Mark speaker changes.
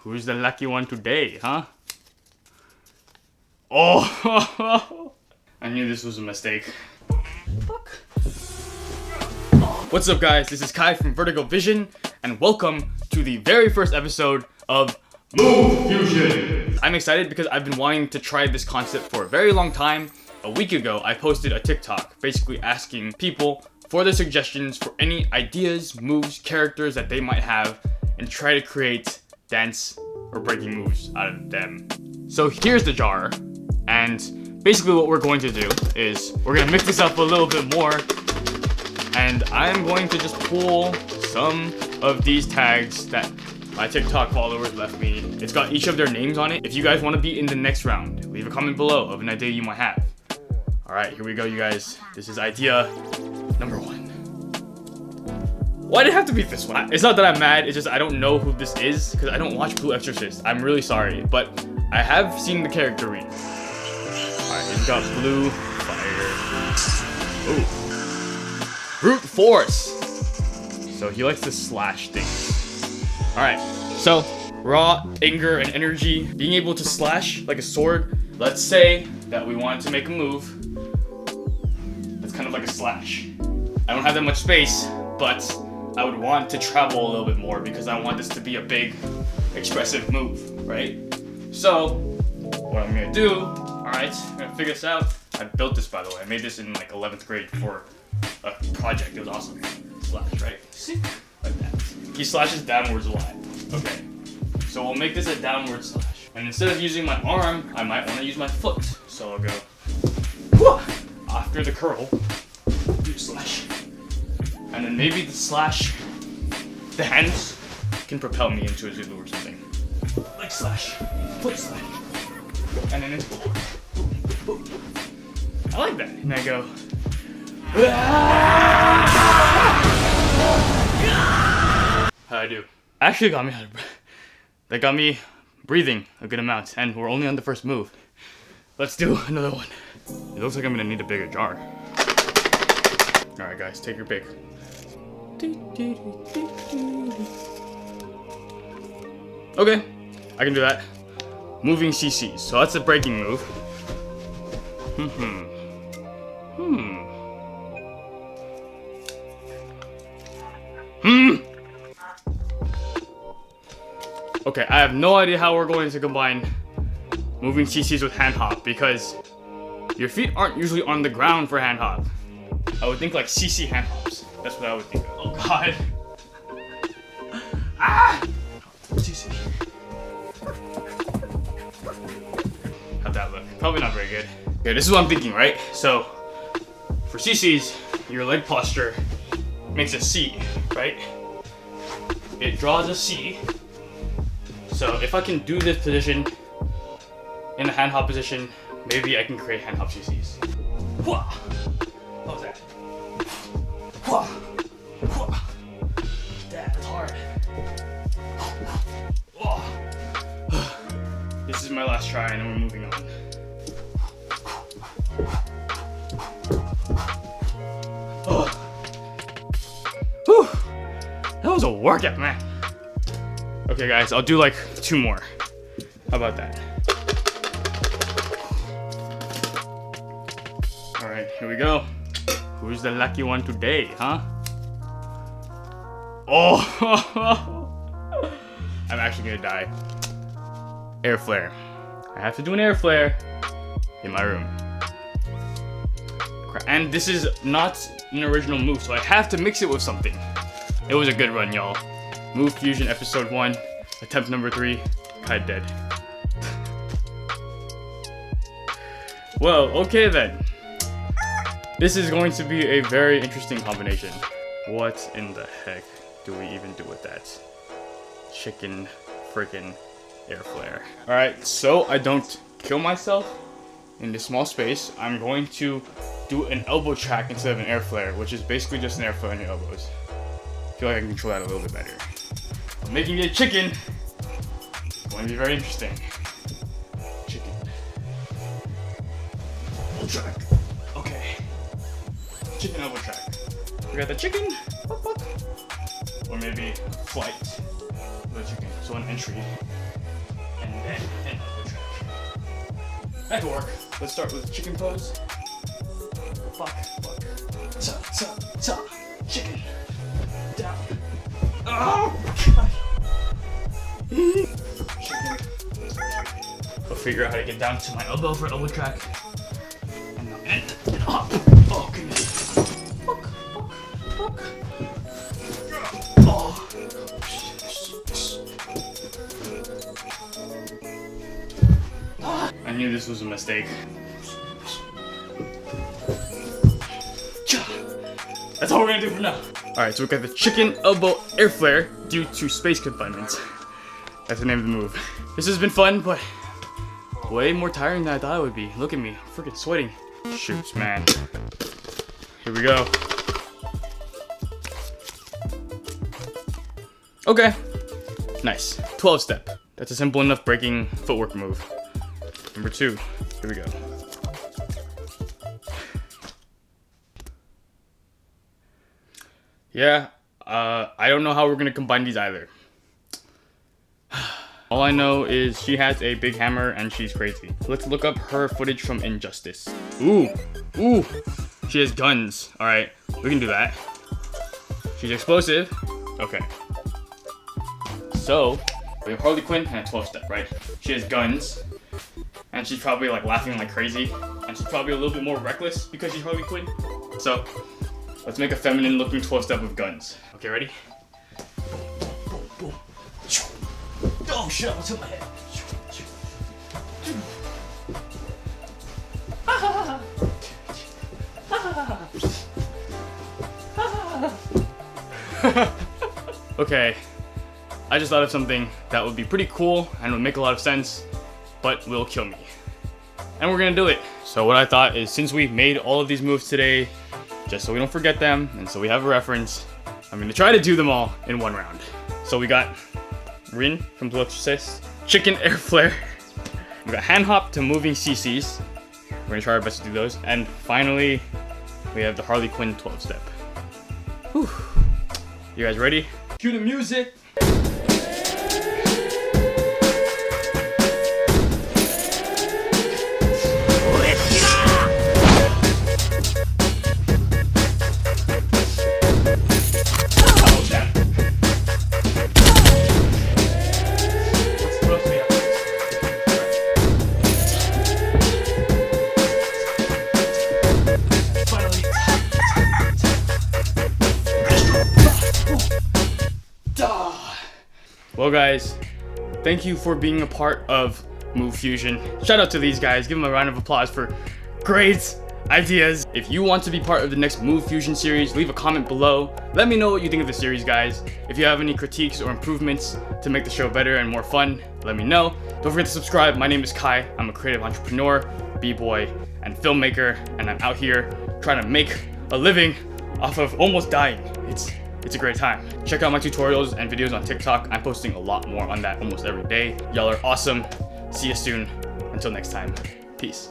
Speaker 1: Who's the lucky one today, huh? Oh! I knew this was a mistake. Fuck. What's up, guys? This is Kai from Vertical Vision, and welcome to the very first episode of Move Fusion. I'm excited because I've been wanting to try this concept for a very long time. A week ago, I posted a TikTok basically asking people for their suggestions for any ideas, moves, characters that they might have, and try to create dance or breaking moves out of them. So here's the jar, and basically what we're going to do is we're going to mix this up a little bit more, and I'm going to just pull some of these tags that my TikTok followers left me. It's got each of their names on it. If you guys want to be in the next round, leave a comment below of an idea you might have. Alright, here we go, you guys. This is idea number 1. Why did it have to be this one? It's not that I'm mad, it's just I don't know who this is because I don't watch Blue Exorcist. I'm really sorry, but I have seen the character read. Alright, he's got blue fire. Ooh. Brute force. So he likes to slash things. Alright, so raw anger and energy, being able to slash like a sword. Let's say that we wanted to make a move that's kind of like a slash. I don't have that much space, but I would want to travel a little bit more because I want this to be a big, expressive move, right? So, what I'm gonna do, alright, I'm gonna figure this out. I built this, by the way. I made this in like 11th grade for a project. It was awesome. Slash, right? See? Like that. He slashes downwards a lot. Okay. So we'll make this a downward slash. And instead of using my arm, I might want to use my foot. So I'll go whoa, after the curl, do slash. And then maybe the slash, the hands can propel me into a Zulu or something. Like slash, foot slash. And then it's boom, boom, boom. I like that. And I go. How'd I do? Actually got me out of breath. That got me breathing a good amount. And we're only on the first move. Let's do another one. It looks like I'm gonna need a bigger jar. Alright guys, take your pick. Okay, I can do that. Moving CCs. So that's a breaking move. Okay, I have no idea how we're going to combine moving CCs with hand hop because your feet aren't usually on the ground for hand hop. I would think like CC hand hops. That's what I would think of. Oh god. Ah! CC. How'd that look? Probably not very good. Okay, this is what I'm thinking, right? So, for CCs, your leg posture makes a C, right? It draws a C. So if I can do this position in a hand hop position, maybe I can create hand hop CCs. What was that? That's hard. This is my last try and then we're moving on. That was a workout, man. Okay guys, I'll do like 2 more. How about that? Alright, here we go. Who's the lucky one today, huh? Oh! I'm actually gonna die. AIRFLARE. I have to do an AIRFLARE in my room. And this is not an original move, so I have to mix it with something. It was a good run, y'all. Move Fusion episode 1, attempt number 3, Kai dead. Well, okay then. This is going to be a very interesting combination. What in the heck do we even do with that? Chicken freaking AIRFLARE. Alright, so I don't kill myself in this small space, I'm going to do an elbow track instead of an AIRFLARE, which is basically just an AIRFLARE on your elbows. I feel like I can control that a little bit better. Making it chicken is going to be very interesting. Chicken. Elbow track. Okay. Chicken elbow track. We got the chicken. Or maybe flight. the chicken. So an entry, and then another track. That could work. Let's start with chicken pose. Fuck. Ta. Chicken. Down. Oh, God. Chicken. I'll figure out how to get down to my elbow for elbow track. And up. Oh, goodness. Fuck. Oh. I knew this was a mistake. That's all we're gonna do for now. Alright, so we got the chicken elbow air flare due to space confinement. That's the name of the move. This has been fun, but way more tiring than I thought it would be. Look at me, I'm freaking sweating. Shoots, man. Here we go. Okay. Nice. 12 step. That's a simple enough breaking footwork move. Number 2. Here we go. Yeah, I don't know how we're gonna combine these either. All I know is she has a big hammer and she's crazy. Let's look up her footage from Injustice. Ooh, she has guns. All right, we can do that. She's explosive. Okay. So, we have Harley Quinn and a 12-step, right? She has guns, and she's probably like laughing like crazy, and she's probably a little bit more reckless because she's Harley Quinn. So, let's make a feminine-looking 12-step with guns. Okay, ready? Boom. Oh shit, what's in my head? Okay, I just thought of something that would be pretty cool and would make a lot of sense, but will kill me. And we're gonna do it. So what I thought is, since we've made all of these moves today, just so we don't forget them, and so we have a reference, I'm gonna try to do them all in one round. So we got Rin from The Exorcist, chicken air flare, we got hand hop to moving CCs, we're gonna try our best to do those, and finally, we have the Harley Quinn 12-step. Whew. You guys ready? Cue the music! Well guys, thank you for being a part of Move Fusion. Shout out to these guys, give them a round of applause for great ideas. If you want to be part of the next Move Fusion series, leave a comment below. Let me know what you think of the series, guys. If you have any critiques or improvements to make the show better and more fun, let me know. Don't forget to subscribe. My name is Kai. I'm a creative entrepreneur, b-boy, and filmmaker, and I'm out here trying to make a living off of almost dying. It's a great time. Check out my tutorials and videos on TikTok. I'm posting a lot more on that almost every day. Y'all are awesome. See you soon. Until next time. Peace.